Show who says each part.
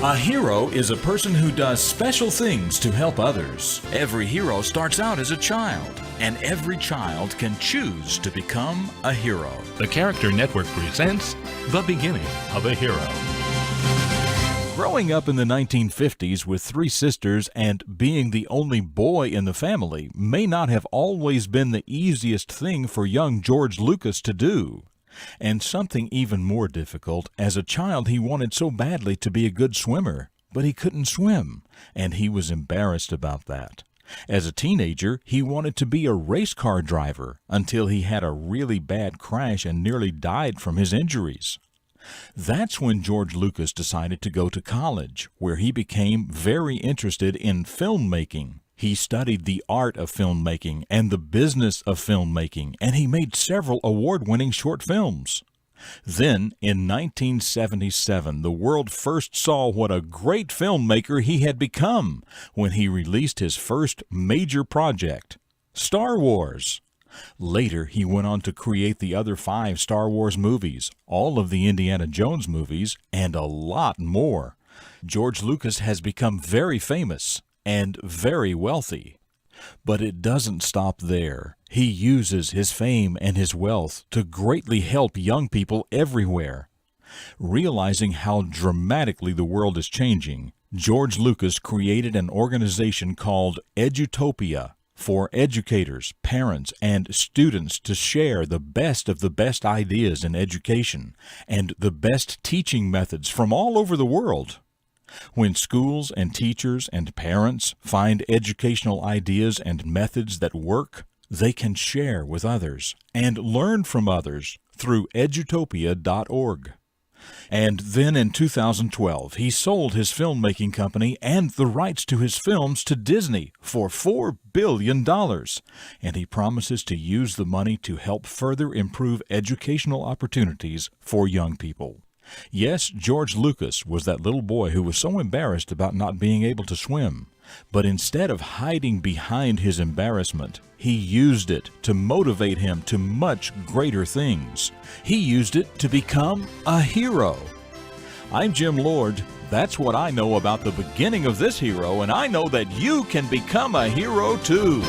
Speaker 1: A hero is a person who does special things to help others. Every hero starts out as a child, and every child can choose to become a hero.
Speaker 2: The Character Network presents The Beginning of a Hero.
Speaker 1: Growing up in the 1950s with three sisters and being the only boy in the family may not have always been the easiest thing for young George Lucas to do. And something even more difficult. As a child, he wanted so badly to be a good swimmer, but he couldn't swim, and he was embarrassed about that. As a teenager, he wanted to be a race car driver until he had a really bad crash and nearly died from his injuries. That's when George Lucas decided to go to college, where he became very interested in filmmaking. He studied the art of filmmaking and the business of filmmaking, and he made several award-winning short films. Then, in 1977, the world first saw what a great filmmaker he had become when he released his first major project, Star Wars. Later, he went on to create the other 5 Star Wars movies, all of the Indiana Jones movies, and a lot more. George Lucas has become very famous and very wealthy. But it doesn't stop there. He uses his fame and his wealth to greatly help young people everywhere. Realizing how dramatically the world is changing, George Lucas created an organization called Edutopia for educators, parents, and students to share the best of the best ideas in education and the best teaching methods from all over the world. When schools and teachers and parents find educational ideas and methods that work, they can share with others and learn from others through edutopia.org. And then in 2012, he sold his filmmaking company and the rights to his films to Disney for $4 billion. And he promises to use the money to help further improve educational opportunities for young people. Yes, George Lucas was that little boy who was so embarrassed about not being able to swim. But instead of hiding behind his embarrassment, he used it to motivate him to much greater things. He used it to become a hero. I'm Jim Lord. That's what I know about the beginning of this hero, and I know that you can become a hero too.